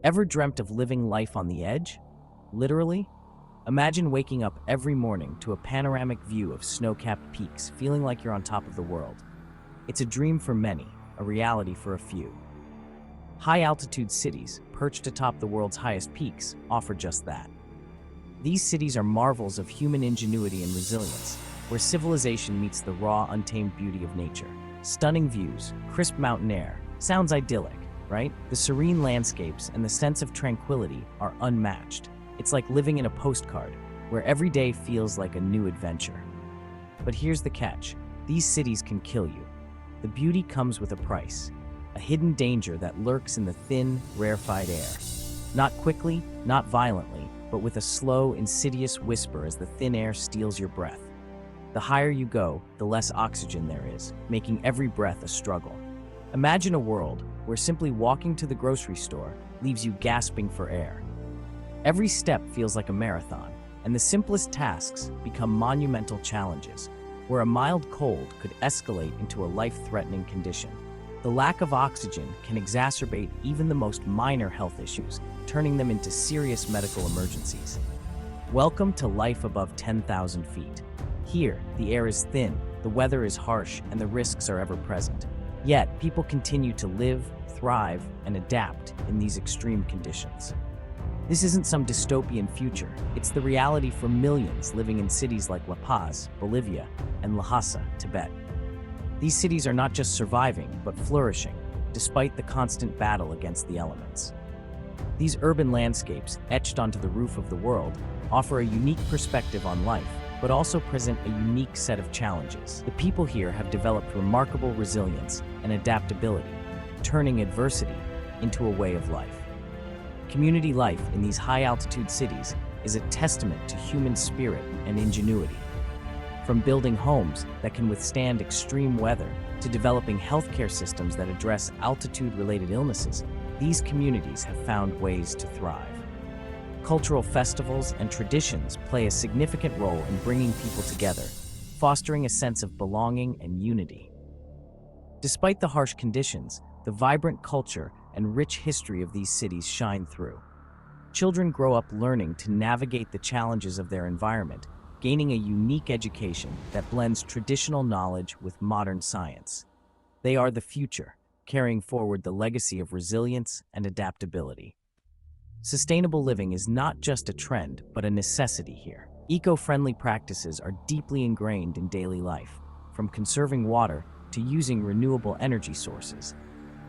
Ever dreamt of living life on the edge? Literally? Imagine waking up every morning to a panoramic view of snow-capped peaks, feeling like you're on top of the world. It's a dream for many, a reality for a few. High-altitude cities, perched atop the world's highest peaks, offer just that. These cities are marvels of human ingenuity and resilience, where civilization meets the raw, untamed beauty of nature. Stunning views, crisp mountain air. Sounds idyllic, right? The serene landscapes and the sense of tranquility are unmatched. It's like living in a postcard, where every day feels like a new adventure. But here's the catch. These cities can kill you. The beauty comes with a price, a hidden danger that lurks in the thin, rarefied air. Not quickly, not violently, but with a slow, insidious whisper as the thin air steals your breath. The higher you go, the less oxygen there is, making every breath a struggle. Imagine a world where simply walking to the grocery store leaves you gasping for air. Every step feels like a marathon, and the simplest tasks become monumental challenges, where a mild cold could escalate into a life-threatening condition. The lack of oxygen can exacerbate even the most minor health issues, turning them into serious medical emergencies. Welcome to life above 10,000 feet. Here, the air is thin, the weather is harsh, and the risks are ever present. Yet, people continue to live, thrive, and adapt in these extreme conditions. This isn't some dystopian future. It's the reality for millions living in cities like La Paz, Bolivia, and Lhasa, Tibet. These cities are not just surviving, but flourishing, despite the constant battle against the elements. These urban landscapes, etched onto the roof of the world, offer a unique perspective on life, but also present a unique set of challenges. The people here have developed remarkable resilience and adaptability, turning adversity into a way of life. Community life in these high-altitude cities is a testament to human spirit and ingenuity. From building homes that can withstand extreme weather to developing healthcare systems that address altitude-related illnesses, these communities have found ways to thrive. Cultural festivals and traditions play a significant role in bringing people together, fostering a sense of belonging and unity. Despite the harsh conditions, the vibrant culture and rich history of these cities shine through. Children grow up learning to navigate the challenges of their environment, gaining a unique education that blends traditional knowledge with modern science. They are the future, carrying forward the legacy of resilience and adaptability. Sustainable living is not just a trend, but a necessity here. Eco-friendly practices are deeply ingrained in daily life, from conserving water to using renewable energy sources.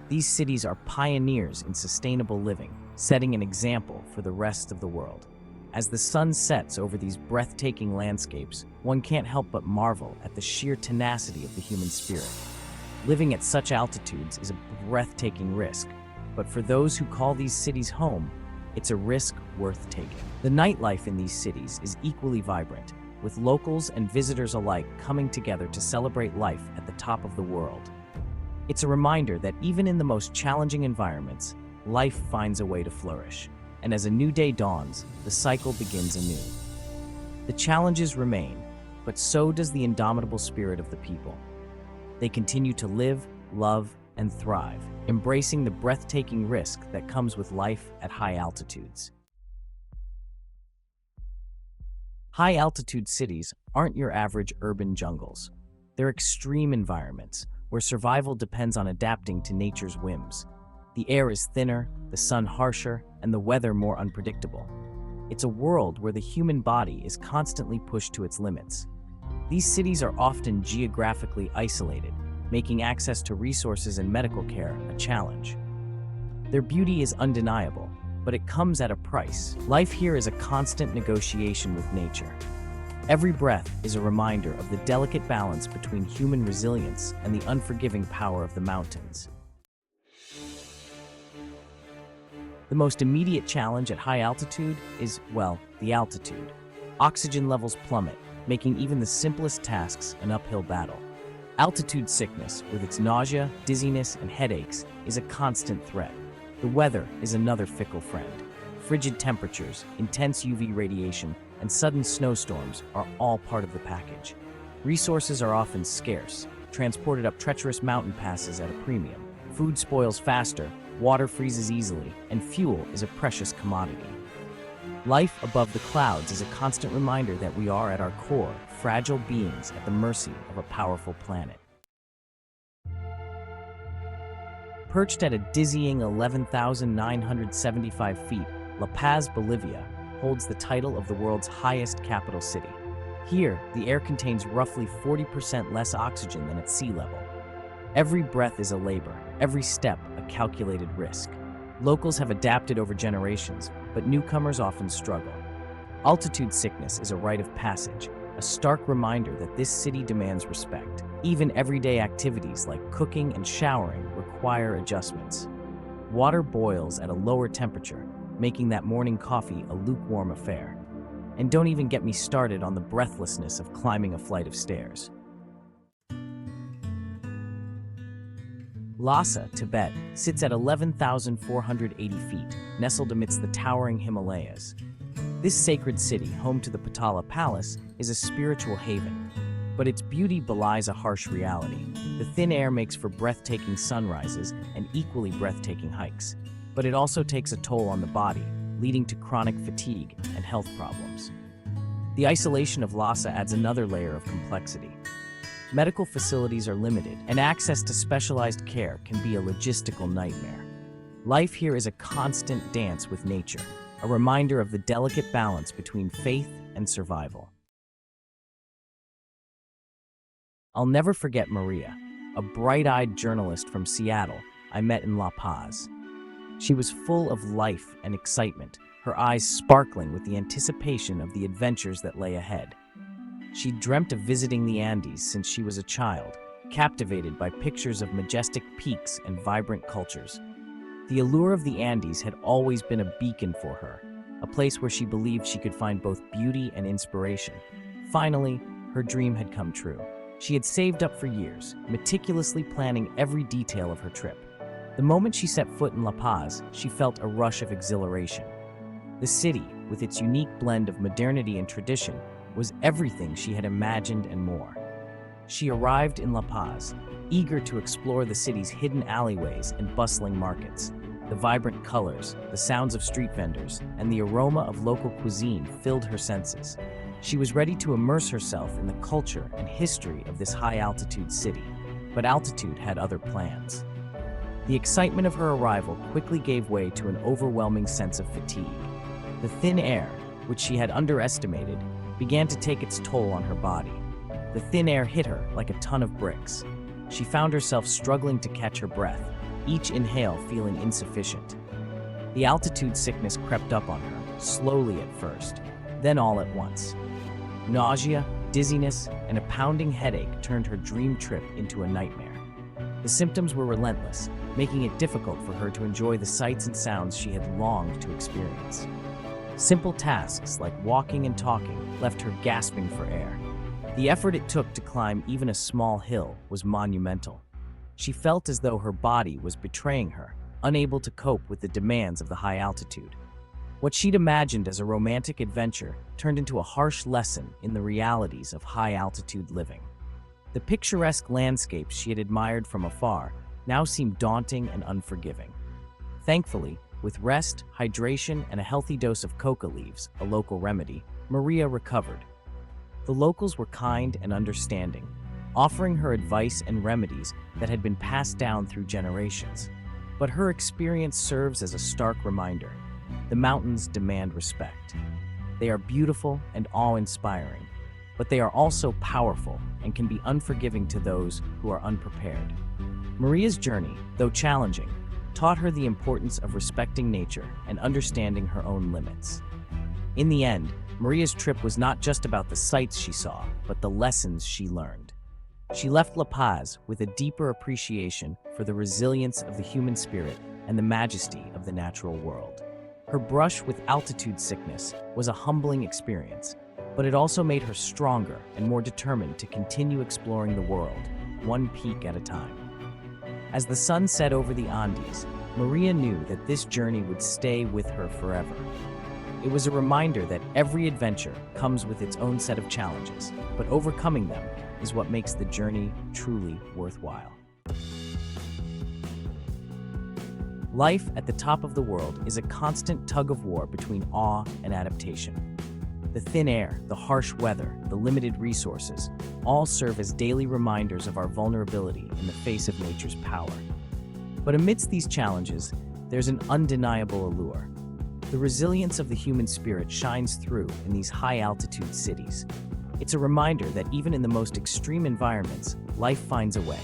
These cities are pioneers in sustainable living, setting an example for the rest of the world. As the sun sets over these breathtaking landscapes, one can't help but marvel at the sheer tenacity of the human spirit. Living at such altitudes is a breathtaking risk, but for those who call these cities home, it's a risk worth taking. The nightlife in these cities is equally vibrant, with locals and visitors alike coming together to celebrate life at the top of the world. It's a reminder that even in the most challenging environments, life finds a way to flourish. And as a new day dawns, the cycle begins anew. The challenges remain, but so does the indomitable spirit of the people. They continue to live, love, and thrive, embracing the breathtaking risk that comes with life at high altitudes. High-altitude cities aren't your average urban jungles. They're extreme environments where survival depends on adapting to nature's whims. The air is thinner, the sun harsher, and the weather more unpredictable. It's a world where the human body is constantly pushed to its limits. These cities are often geographically isolated, making access to resources and medical care a challenge. Their beauty is undeniable, but it comes at a price. Life here is a constant negotiation with nature. Every breath is a reminder of the delicate balance between human resilience and the unforgiving power of the mountains. The most immediate challenge at high altitude is, well, the altitude. Oxygen levels plummet, making even the simplest tasks an uphill battle. Altitude sickness, with its nausea, dizziness, and headaches, is a constant threat. The weather is another fickle friend. Frigid temperatures, intense UV radiation, and sudden snowstorms are all part of the package. Resources are often scarce, transported up treacherous mountain passes at a premium. Food spoils faster, water freezes easily, and fuel is a precious commodity. Life above the clouds is a constant reminder that we are, at our core, fragile beings at the mercy of a powerful planet. Perched at a dizzying 11,975 feet, La Paz, Bolivia, holds the title of the world's highest capital city. Here, the air contains roughly 40% less oxygen than at sea level. Every breath is a labor, every step a calculated risk. Locals have adapted over generations, but newcomers often struggle. Altitude sickness is a rite of passage, a stark reminder that this city demands respect. Even everyday activities like cooking and showering require adjustments. Water boils at a lower temperature, making that morning coffee a lukewarm affair. And don't even get me started on the breathlessness of climbing a flight of stairs. Lhasa, Tibet, sits at 11,480 feet, nestled amidst the towering Himalayas. This sacred city, home to the Potala Palace, is a spiritual haven. But its beauty belies a harsh reality. The thin air makes for breathtaking sunrises and equally breathtaking hikes. But it also takes a toll on the body, leading to chronic fatigue and health problems. The isolation of Lhasa adds another layer of complexity. Medical facilities are limited, and access to specialized care can be a logistical nightmare. Life here is a constant dance with nature, a reminder of the delicate balance between faith and survival. I'll never forget Maria, a bright-eyed journalist from Seattle I met in La Paz. She was full of life and excitement, her eyes sparkling with the anticipation of the adventures that lay ahead. She dreamt of visiting the Andes since she was a child, captivated by pictures of majestic peaks and vibrant cultures. The allure of the Andes had always been a beacon for her, a place where she believed she could find both beauty and inspiration. Finally, her dream had come true. She had saved up for years, meticulously planning every detail of her trip. The moment she set foot in La Paz, she felt a rush of exhilaration. The city, with its unique blend of modernity and tradition, was everything she had imagined and more. She arrived in La Paz, eager to explore the city's hidden alleyways and bustling markets. The vibrant colors, the sounds of street vendors, and the aroma of local cuisine filled her senses. She was ready to immerse herself in the culture and history of this high-altitude city, but altitude had other plans. The excitement of her arrival quickly gave way to an overwhelming sense of fatigue. The thin air, which she had underestimated, began to take its toll on her body. The thin air hit her like a ton of bricks. She found herself struggling to catch her breath, each inhale feeling insufficient. The altitude sickness crept up on her, slowly at first, then all at once. Nausea, dizziness, and a pounding headache turned her dream trip into a nightmare. The symptoms were relentless, making it difficult for her to enjoy the sights and sounds she had longed to experience. Simple tasks like walking and talking left her gasping for air. The effort it took to climb even a small hill was monumental. She felt as though her body was betraying her, unable to cope with the demands of the high altitude. What she'd imagined as a romantic adventure turned into a harsh lesson in the realities of high-altitude living. The picturesque landscapes she had admired from afar now seemed daunting and unforgiving. Thankfully, with rest, hydration, and a healthy dose of coca leaves, a local remedy, Maria recovered. The locals were kind and understanding, offering her advice and remedies that had been passed down through generations. But her experience serves as a stark reminder. The mountains demand respect. They are beautiful and awe-inspiring, but they are also powerful and can be unforgiving to those who are unprepared. Maria's journey, though challenging, taught her the importance of respecting nature and understanding her own limits. In the end, Maria's trip was not just about the sights she saw, but the lessons she learned. She left La Paz with a deeper appreciation for the resilience of the human spirit and the majesty of the natural world. Her brush with altitude sickness was a humbling experience, but it also made her stronger and more determined to continue exploring the world, one peak at a time. As the sun set over the Andes, Maria knew that this journey would stay with her forever. It was a reminder that every adventure comes with its own set of challenges, but overcoming them is what makes the journey truly worthwhile. Life at the top of the world is a constant tug-of-war between awe and adaptation. The thin air, the harsh weather, the limited resources, all serve as daily reminders of our vulnerability in the face of nature's power. But amidst these challenges, there's an undeniable allure. The resilience of the human spirit shines through in these high-altitude cities. It's a reminder that even in the most extreme environments, life finds a way.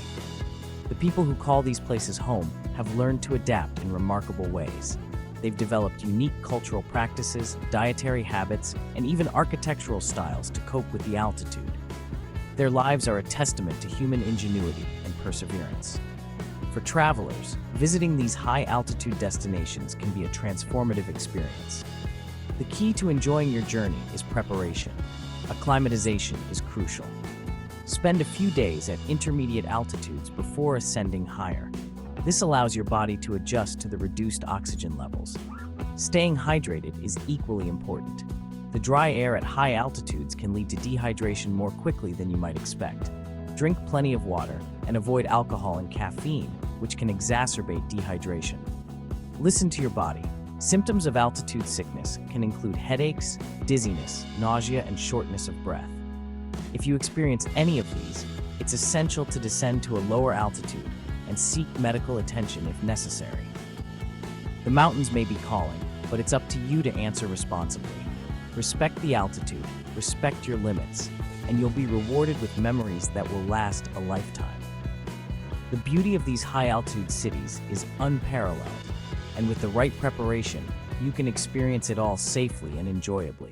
The people who call these places home have learned to adapt in remarkable ways. They've developed unique cultural practices, dietary habits, and even architectural styles to cope with the altitude. Their lives are a testament to human ingenuity and perseverance. For travelers, visiting these high-altitude destinations can be a transformative experience. The key to enjoying your journey is preparation. Acclimatization is crucial. Spend a few days at intermediate altitudes before ascending higher. This allows your body to adjust to the reduced oxygen levels. Staying hydrated is equally important. The dry air at high altitudes can lead to dehydration more quickly than you might expect. Drink plenty of water and avoid alcohol and caffeine, which can exacerbate dehydration. Listen to your body. Symptoms of altitude sickness can include headaches, dizziness, nausea, and shortness of breath. If you experience any of these, it's essential to descend to a lower altitude and seek medical attention if necessary. The mountains may be calling, but it's up to you to answer responsibly. Respect the altitude, respect your limits, and you'll be rewarded with memories that will last a lifetime. The beauty of these high-altitude cities is unparalleled, and with the right preparation, you can experience it all safely and enjoyably.